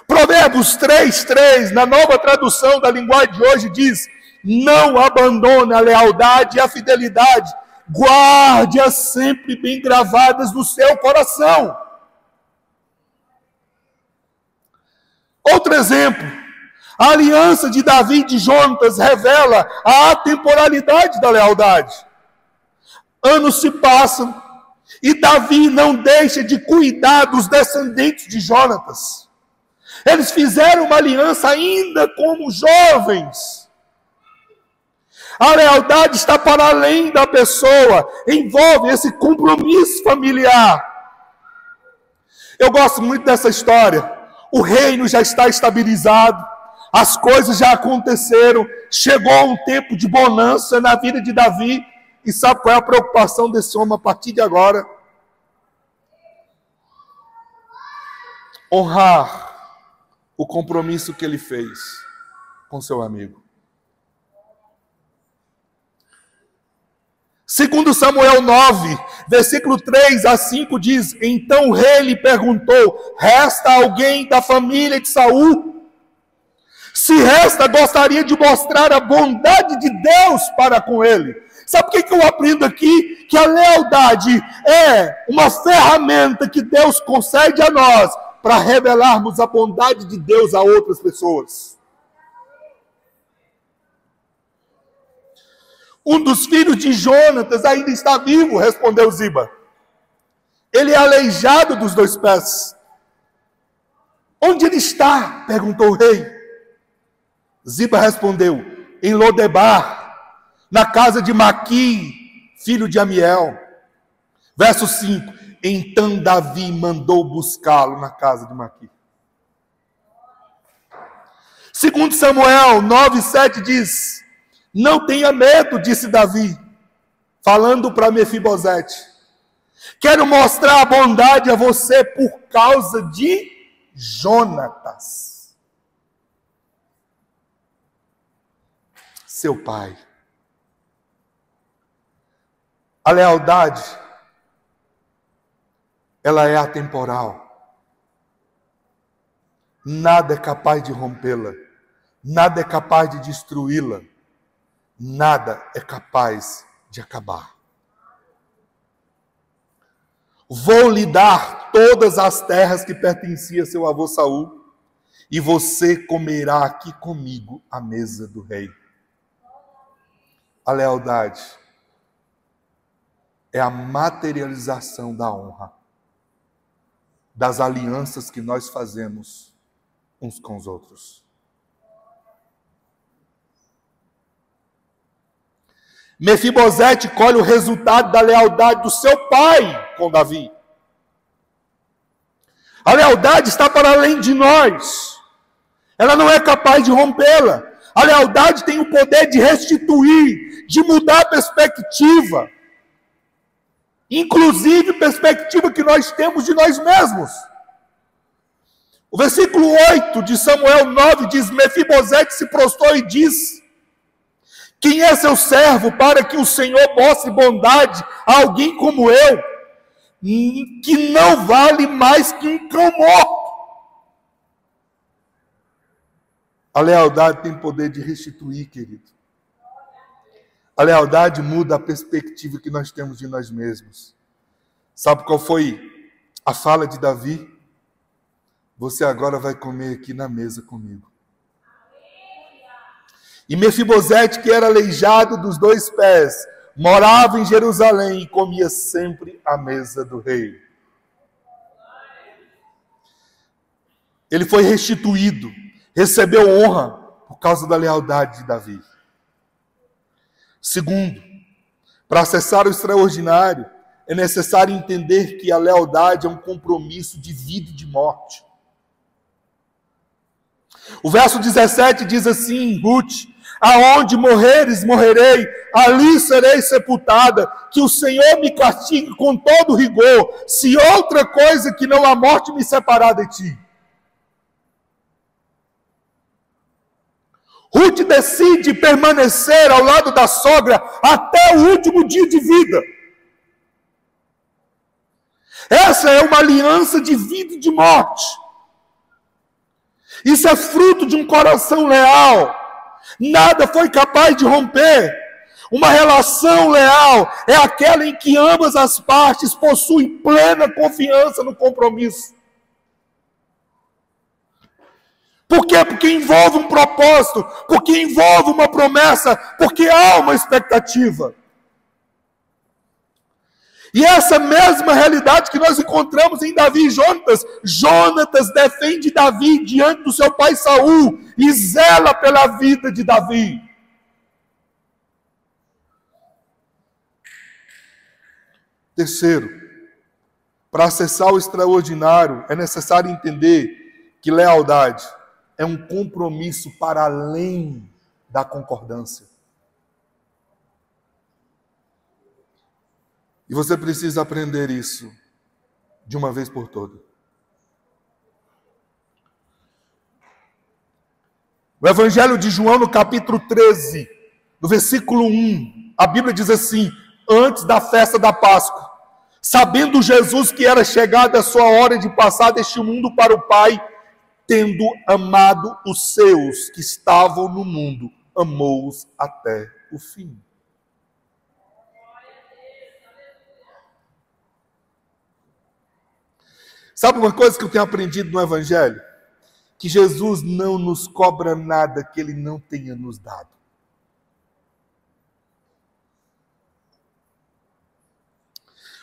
Provérbios 3:3, na nova tradução da linguagem de hoje, diz: não abandone a lealdade e a fidelidade, guarde-as sempre bem gravadas no seu coração. Outro exemplo, a aliança de Davi e de Jonatas revela a atemporalidade da lealdade. Anos se passam e Davi não deixa de cuidar dos descendentes de Jonatas. Eles fizeram uma aliança ainda como jovens. A lealdade está para além da pessoa, envolve esse compromisso familiar. Eu gosto muito dessa história. O reino já está estabilizado, as coisas já aconteceram, chegou um tempo de bonança na vida de Davi. E sabe qual é a preocupação desse homem a partir de agora? Honrar o compromisso que ele fez com seu amigo. Segundo Samuel 9, versículo 3 a 5 diz: então o rei lhe perguntou: resta alguém da família de Saul? Se resta, gostaria de mostrar a bondade de Deus para com ele. Sabe o que eu aprendo aqui? Que a lealdade é uma ferramenta que Deus concede a nós para revelarmos a bondade de Deus a outras pessoas. Um dos filhos de Jonatas ainda está vivo, respondeu Ziba. Ele é aleijado dos 2 pés. Onde ele está? Perguntou o rei. Ziba respondeu: em Lodebar, na casa de Maqui, filho de Amiel. Verso 5. Então Davi mandou buscá-lo na casa de Maqui. Segundo Samuel 9:7 diz: não tenha medo, disse Davi, falando para Mefibosete. Quero mostrar a bondade a você por causa de Jonatas, seu pai. A lealdade, ela é atemporal. Nada é capaz de rompê-la. Nada é capaz de destruí-la. Nada é capaz de acabar. Vou lhe dar todas as terras que pertenciam a seu avô Saul, e você comerá aqui comigo à mesa do rei. A lealdade é a materialização da honra, das alianças que nós fazemos uns com os outros. Mefibosete colhe o resultado da lealdade do seu pai com Davi. A lealdade está para além de nós. Ela não é capaz de rompê-la. A lealdade tem o poder de restituir, de mudar a perspectiva. Inclusive perspectiva que nós temos de nós mesmos. O versículo 8 de Samuel 9 diz: Mefibosete se prostrou e disse: quem é seu servo para que o Senhor mostre bondade a alguém como eu, que não vale mais que um cão morto? A lealdade tem poder de restituir, querido. A lealdade muda a perspectiva que nós temos de nós mesmos. Sabe qual foi a fala de Davi? Você agora vai comer aqui na mesa comigo. E Mefibosete, que era aleijado dos 2 pés, morava em Jerusalém e comia sempre à mesa do rei. Ele foi restituído, recebeu honra por causa da lealdade de Davi. Segundo, para acessar o extraordinário, é necessário entender que a lealdade é um compromisso de vida e de morte. O verso 17 diz assim, Ruth: aonde morreres, morrerei, ali serei sepultada, que o Senhor me castigue com todo rigor, se outra coisa que não a morte me separar de ti. Ruth decide permanecer ao lado da sogra até o último dia de vida. Essa é uma aliança de vida e de morte. Isso é fruto de um coração leal. Nada foi capaz de romper. Uma relação leal é aquela em que ambas as partes possuem plena confiança no compromisso. Por quê? Porque envolve um propósito, porque envolve uma promessa, porque há uma expectativa. E essa mesma realidade que nós encontramos em Davi e Jonatas. Jonatas defende Davi diante do seu pai Saul e zela pela vida de Davi. Terceiro, para acessar o extraordinário, é necessário entender que lealdade é um compromisso para além da concordância. E você precisa aprender isso de uma vez por todas. O Evangelho de João, no capítulo 13, no versículo 1, a Bíblia diz assim: antes da festa da Páscoa, sabendo Jesus que era chegada a sua hora de passar deste mundo para o Pai, tendo amado os seus que estavam no mundo, amou-os até o fim. Sabe uma coisa que eu tenho aprendido no Evangelho? Que Jesus não nos cobra nada que Ele não tenha nos dado.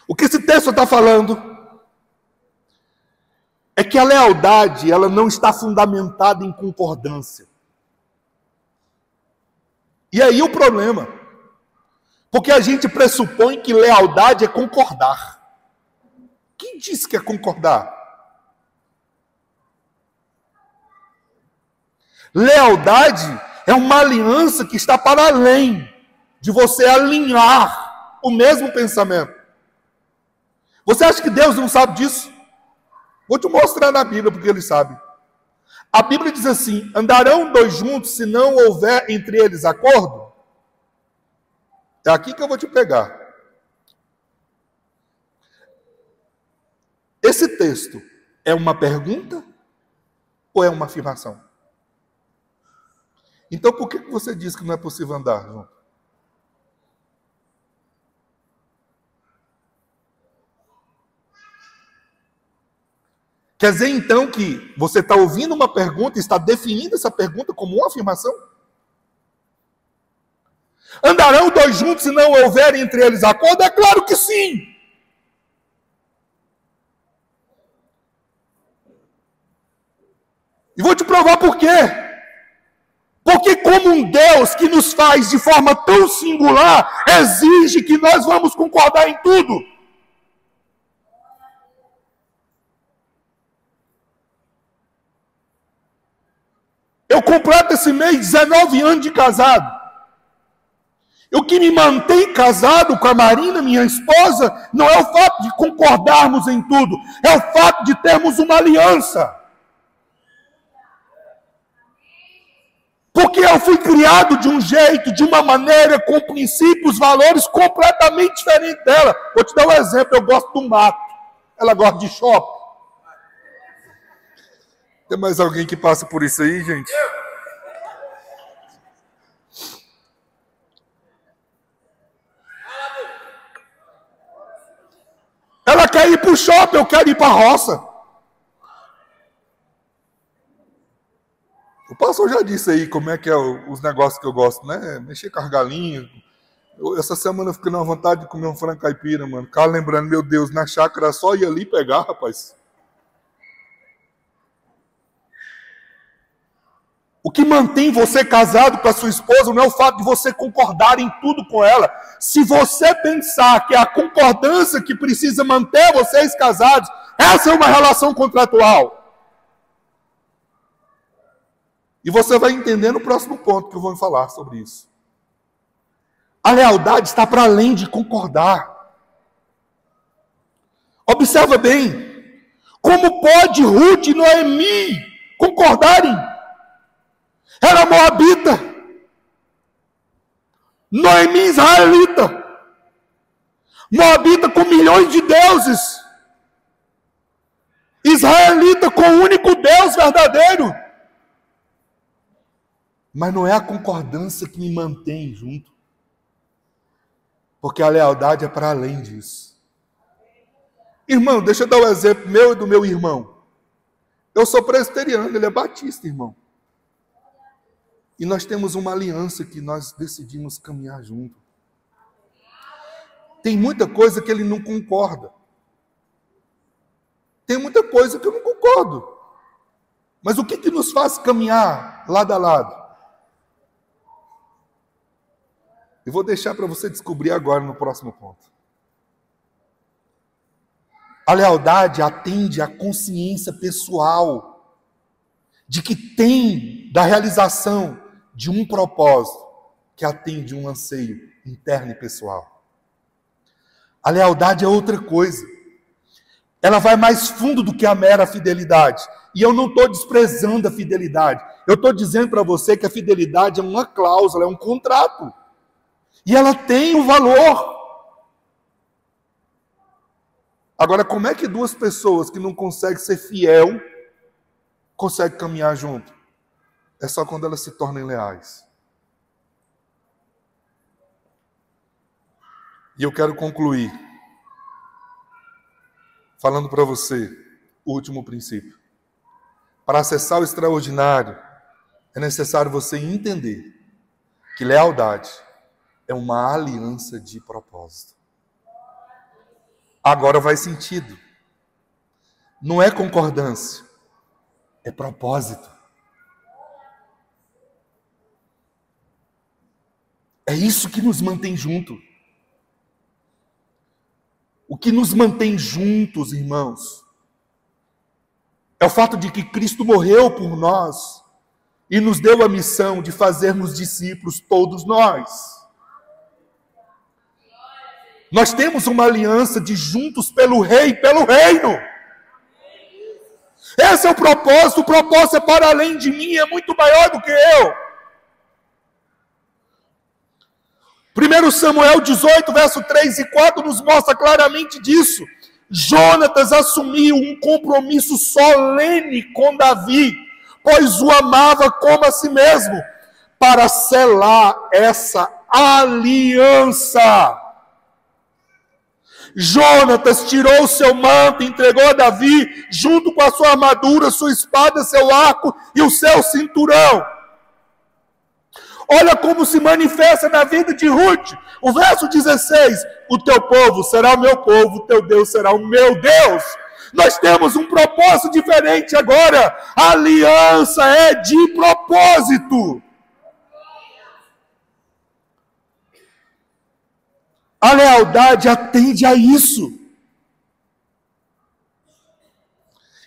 O que esse texto está falando é que a lealdade, ela não está fundamentada em concordância. E aí o problema, porque a gente pressupõe que lealdade é concordar. Quem disse que é concordar? Lealdade é uma aliança que está para além de você alinhar o mesmo pensamento. Você acha que Deus não sabe disso? Vou te mostrar na Bíblia porque Ele sabe. A Bíblia diz assim: andarão dois juntos se não houver entre eles acordo? É aqui que eu vou te pegar. Esse texto é uma pergunta ou é uma afirmação? Então por que você diz que não é possível andar junto? Quer dizer então que você está ouvindo uma pergunta e está definindo essa pergunta como uma afirmação? Andarão dois juntos se não houver entre eles acordo? É claro que sim! E vou te provar por quê. Porque como um Deus que nos faz de forma tão singular, exige que nós vamos concordar em tudo. Eu completo esse mês 19 anos de casado. O que me mantém casado com a Marina, minha esposa, não é o fato de concordarmos em tudo, é o fato de termos uma aliança. Porque eu fui criado de um jeito, de uma maneira, com princípios, valores completamente diferentes dela. Vou te dar um exemplo, eu gosto do mato, ela gosta de shopping. Tem mais alguém que passa por isso aí, gente? Ela quer ir para o shopping, eu quero ir para a roça. O pastor já disse aí como é que é os negócios que eu gosto, né? Mexer com as galinhas. Essa semana eu fiquei na vontade de comer um frango caipira, mano. Ficava lembrando, meu Deus, na chácara só ir ali pegar, rapaz. O que mantém você casado com a sua esposa não é o fato de você concordar em tudo com ela. Se você pensar que é a concordância que precisa manter vocês casados, essa é uma relação contratual. E você vai entender no próximo ponto que eu vou falar sobre isso. A lealdade está para além de concordar. Observa bem, como pode Ruth e Noemi concordarem? Era moabita, Noemi israelita, moabita com milhões de deuses, israelita com o único Deus verdadeiro. Mas não é a concordância que me mantém junto. Porque a lealdade é para além disso. Irmão, deixa eu dar um exemplo meu e do meu irmão. Eu sou presbiteriano, ele é batista, irmão. E nós temos uma aliança que nós decidimos caminhar junto. Tem muita coisa que ele não concorda. Tem muita coisa que eu não concordo. Mas o que nos faz caminhar lado a lado? Eu vou deixar para você descobrir agora no próximo ponto. A lealdade atende à consciência pessoal de que tem da realização de um propósito que atende um anseio interno e pessoal. A lealdade é outra coisa. Ela vai mais fundo do que a mera fidelidade. E eu não estou desprezando a fidelidade. Eu estou dizendo para você que a fidelidade é uma cláusula, é um contrato. E ela tem um valor. Agora, como é que duas pessoas que não conseguem ser fiel conseguem caminhar junto? É só quando elas se tornem leais. E eu quero concluir falando para você o último princípio. Para acessar o extraordinário, é necessário você entender que lealdade é uma aliança de propósito. Agora faz sentido. Não é concordância, é propósito. É isso que nos mantém juntos. O que nos mantém juntos, irmãos, é o fato de que Cristo morreu por nós e nos deu a missão de fazermos discípulos, todos nós. Nós temos uma aliança de juntos pelo Rei e pelo Reino. Esse é o propósito é para além de mim, é muito maior do que eu. 1 Samuel 18, verso 3 e 4 nos mostra claramente disso. Jonatas assumiu um compromisso solene com Davi, pois o amava como a si mesmo, para selar essa aliança. Jonatas tirou seu manto e entregou a Davi, junto com a sua armadura, sua espada, seu arco e o seu cinturão. Olha como se manifesta na vida de Ruth. O verso 16, o teu povo será o meu povo, o teu Deus será o meu Deus. Nós temos um propósito diferente agora. A aliança é de propósito. A lealdade atende a isso.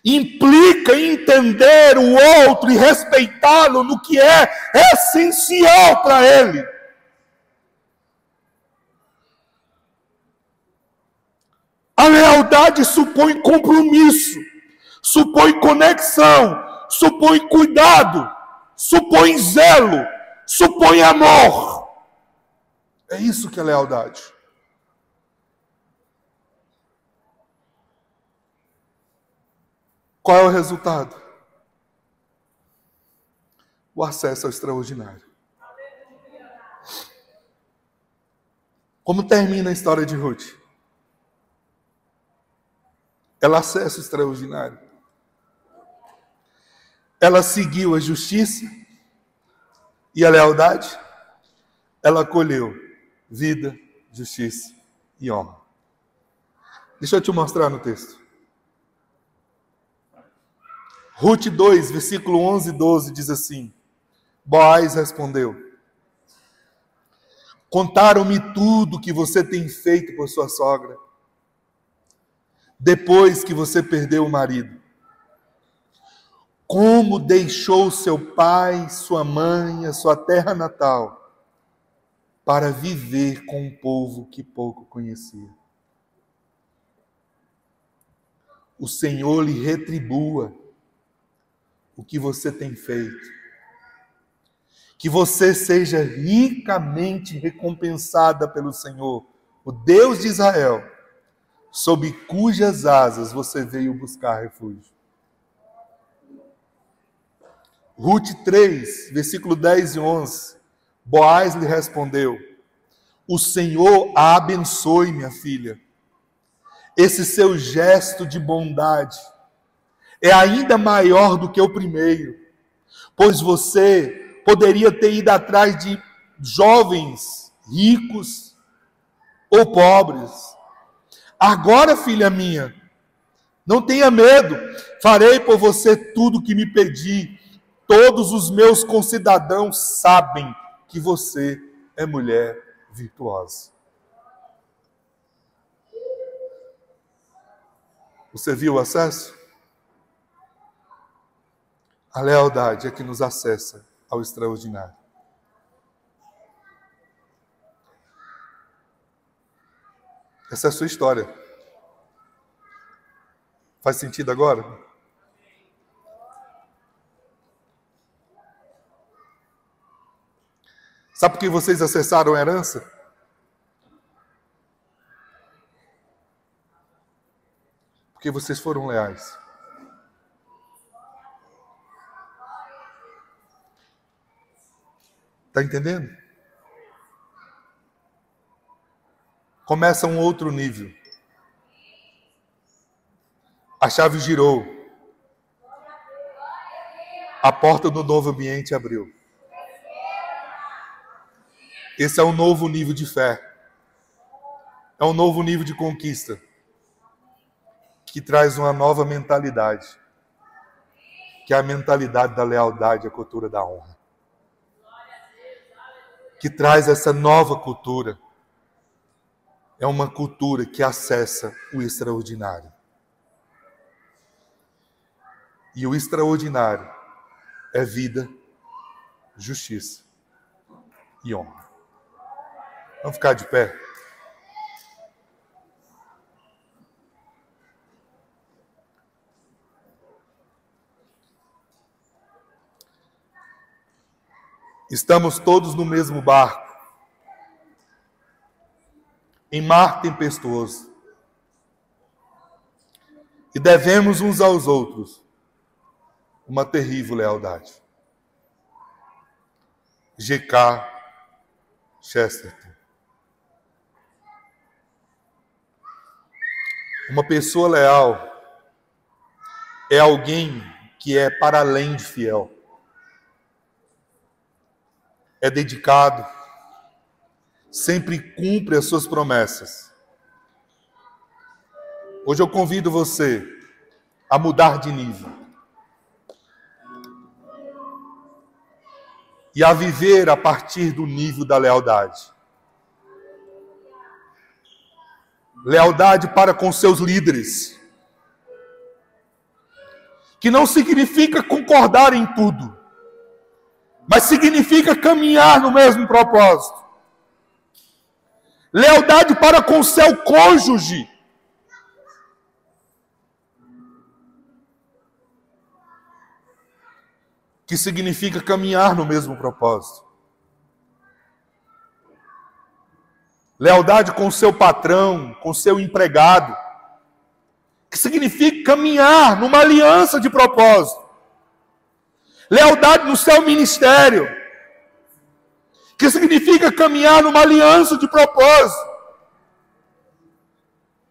Implica em entender o outro e respeitá-lo no que é essencial para ele. A lealdade supõe compromisso, supõe conexão, supõe cuidado, supõe zelo, supõe amor. É isso que é lealdade. Qual é o resultado? O acesso ao extraordinário. Como termina a história de Ruth? Ela acessa o extraordinário. Ela seguiu a justiça e a lealdade. Ela colheu vida, justiça e honra. Deixa eu te mostrar no texto. Ruth 2, versículo 11 e 12 diz assim: Boaz respondeu: Contaram-me tudo que você tem feito por sua sogra, depois que você perdeu o marido. Como deixou seu pai, sua mãe, a sua terra natal, para viver com um povo que pouco conhecia. O Senhor lhe retribua o que você tem feito. Que você seja ricamente recompensada pelo Senhor, o Deus de Israel, sob cujas asas você veio buscar refúgio. Ruth 3, versículo 10 e 11. Boaz lhe respondeu: O Senhor a abençoe, minha filha. Esse seu gesto de bondade é ainda maior do que o primeiro, pois você poderia ter ido atrás de jovens ricos ou pobres. Agora, filha minha, não tenha medo, farei por você tudo o que me pedi. Todos os meus concidadãos sabem que você é mulher virtuosa. Você viu o acesso? A lealdade é que nos acessa ao extraordinário. Essa é a sua história. Faz sentido agora? Sabe por que vocês acessaram a herança? Porque vocês foram leais. Está entendendo? Começa um outro nível. A chave girou. A porta do novo ambiente abriu. Esse é um novo nível de fé. É um novo nível de conquista. Que traz uma nova mentalidade. Que é a mentalidade da lealdade, a cultura da honra. Que traz essa nova cultura. É uma cultura que acessa o extraordinário. E o extraordinário é vida, justiça e honra. Vamos ficar de pé? Estamos todos no mesmo barco, em mar tempestuoso, e devemos uns aos outros uma terrível lealdade. G.K. Chesterton. Uma pessoa leal é alguém que é para além de fiel. É dedicado, sempre cumpre as suas promessas. Hoje eu convido você a mudar de nível e a viver a partir do nível da lealdade. Lealdade para com seus líderes, que não significa concordar em tudo, mas significa caminhar no mesmo propósito. Lealdade para com seu cônjuge, que significa caminhar no mesmo propósito. Lealdade com seu patrão, com seu empregado, que significa caminhar numa aliança de propósito. Lealdade no seu ministério, que significa caminhar numa aliança de propósito.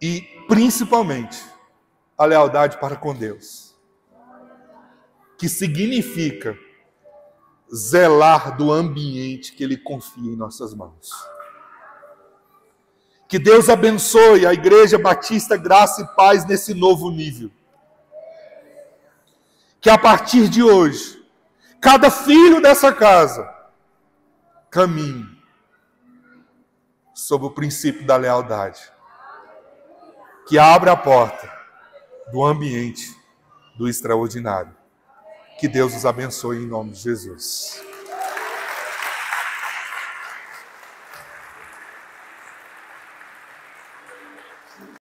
E, principalmente, a lealdade para com Deus, que significa zelar do ambiente que Ele confia em nossas mãos. Que Deus abençoe a Igreja Batista Graça e Paz nesse novo nível. Que a partir de hoje, cada filho dessa casa caminhe sob o princípio da lealdade, que abre a porta do ambiente do extraordinário. Que Deus os abençoe em nome de Jesus.